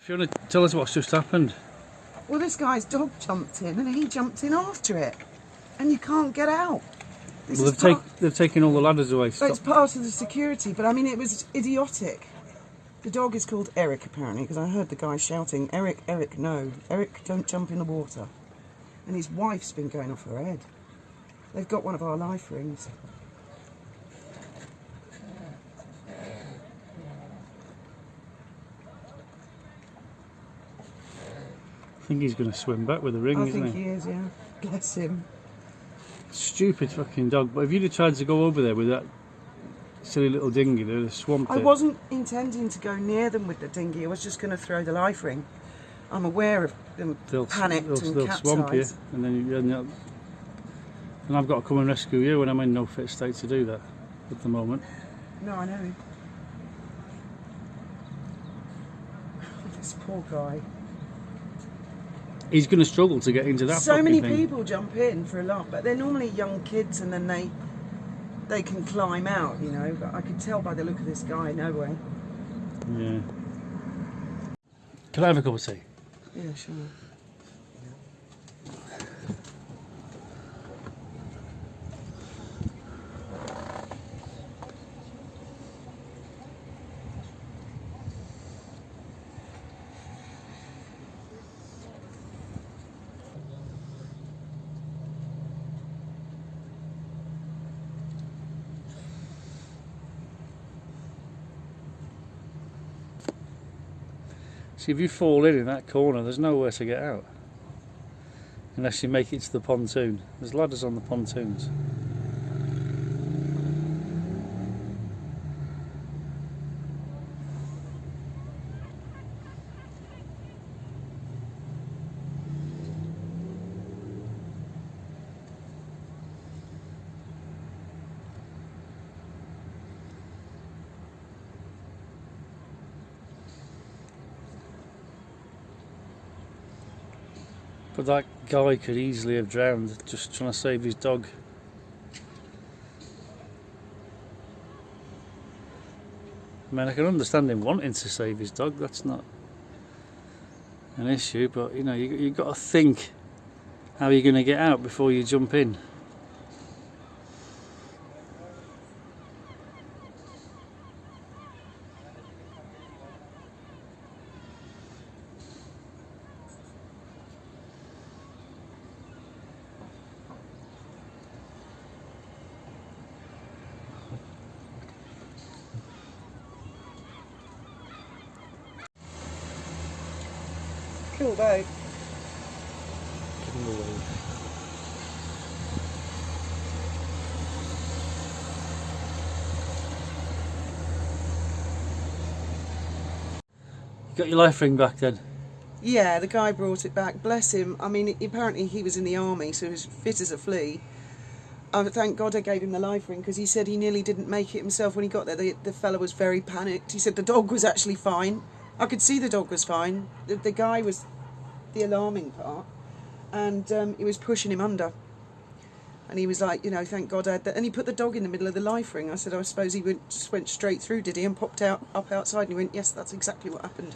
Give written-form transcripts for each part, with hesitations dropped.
Fiona, tell us what's just happened. Well, this guy's dog jumped in and he jumped in after it. And you can't get out. Well, they've taken all the ladders away. So it's part of the security, but I mean, it was idiotic. The dog is called Eric, apparently, because I heard the guy shouting, Eric, Eric, no. Eric, don't jump in the water. And his wife's been going off her head. They've got one of our life rings. I think he's going to swim back with the ring, isn't he? I think he is, yeah. Bless him. Stupid fucking dog. But if you'd have tried to go over there with that silly little dinghy, they'd have swamped it. I wasn't intending to go near them with the dinghy. I was just going to throw the life ring. I'm aware of them panicked and they'll swamp you, capsized. and then and I've got to come and rescue you when I'm in no fit state to do that at the moment. No, I know. This poor guy. He's going to struggle to get into that. So many thing. people jump in for a laugh, but they're normally young kids, and then they can climb out, you know. But I could tell by the look of this guy, no way. Yeah. Can I have a cup of tea? Yeah, sure. See, if you fall in that corner, there's nowhere to get out. Unless you make it to the pontoon. There's ladders on the pontoons. But that guy could easily have drowned just trying to save his dog. I mean, I can understand him wanting to save his dog, that's not an issue, but you know, you've got to think how you're going to get out before you jump in. Cool boat. You got your life ring back then? Yeah, the guy brought it back. Bless him. I mean, apparently he was in the army, so he was fit as a flea. Thank God I gave him the life ring, because he said he nearly didn't make it himself when he got there. The fella was very panicked. He said the dog was actually fine. I could see the dog was fine. The guy was the alarming part, and he was pushing him under. And he was like, you know, thank God I had that. And he put the dog in the middle of the life ring. I said, I suppose he just went straight through, did he? And popped out up outside, and he went, yes, that's exactly what happened.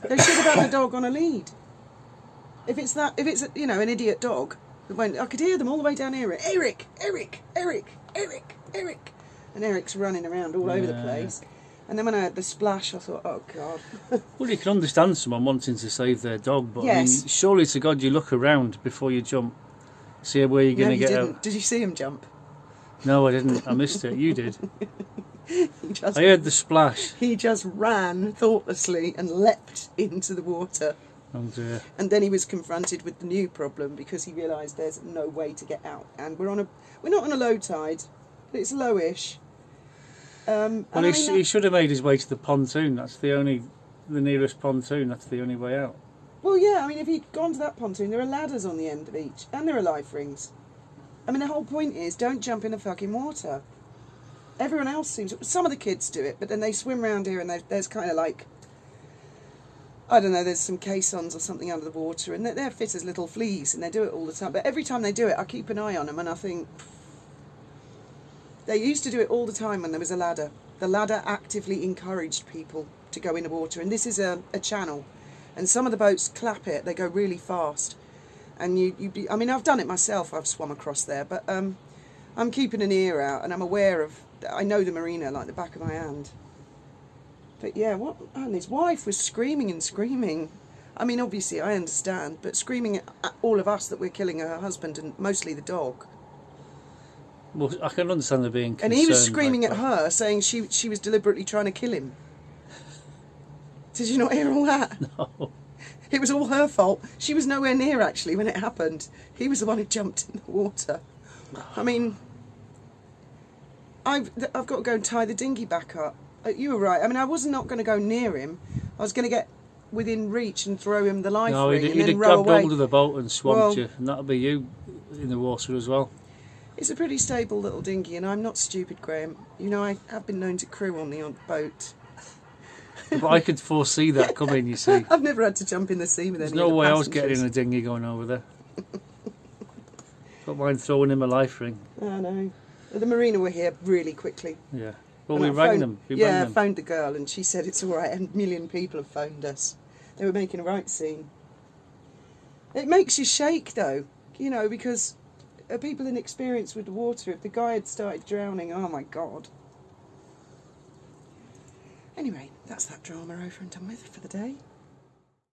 They should have had the dog on a lead. If it's you know, an idiot dog, I could hear them all the way down here. Eric, Eric, Eric, Eric, Eric, and Eric's running around all over the place. And then when I heard the splash, I thought, oh God. Well, you can understand someone wanting to save their dog, but Yes. I mean, surely to God you look around before you jump, see where you're going to get out. Did you see him jump? No, I didn't. I missed it. You did. I heard the splash. He just ran thoughtlessly and leapt into the water. Oh dear. And then he was confronted with the new problem, because he realised there's no way to get out. And we're not on a low tide, but it's lowish. Well, he should have made his way to the pontoon. That's the nearest pontoon. That's the only way out. Well, yeah, I mean, if he'd gone to that pontoon, there are ladders on the end of each, and there are life rings. I mean, the whole point is, don't jump in the fucking water. Everyone else seems... Some of the kids do it, but then they swim around here, and there's kind of like... I don't know, there's some caissons or something under the water, and they're fit as little fleas, and they do it all the time. But every time they do it, I keep an eye on them, and I think... They used to do it all the time when there was a ladder. The ladder actively encouraged people to go in the water, and this is a channel, and some of the boats clap it, they go really fast, and I mean, I've done it myself, I've swum across there, but I'm keeping an ear out, and I'm aware of, I know the marina like the back of my hand. But yeah, and his wife was screaming and screaming. I mean, obviously I understand, but screaming at all of us that we're killing her husband and mostly the dog. Well, I can understand her being concerned. And he was screaming at her, saying she was deliberately trying to kill him. Did you not hear all that? No. It was all her fault. She was nowhere near, actually, when it happened. He was the one who jumped in the water. I mean, I've got to go and tie the dinghy back up. You were right. I mean, I was not going to go near him. I was going to get within reach and throw him the life ring and then row away. He'd have grabbed hold of the boat and swamped you, and that'll be you in the water as well. It's a pretty stable little dinghy, and I'm not stupid, Graham. You know, I have been known to crew on the odd boat. But I could foresee that coming, you see. I've never had to jump in the sea with There's any no of the way I was passengers. getting in a dinghy going over there. Don't mind throwing him a life ring. I know. The Marina were here really quickly. Yeah. Well, And we I rang phoned- them. I phoned the girl, and she said it's all right. A million people have phoned us. They were making a right scene. It makes you shake, though, you know, because people inexperienced with the water, if the guy had started drowning, oh my God. Anyway, that's that drama over and done with for the day.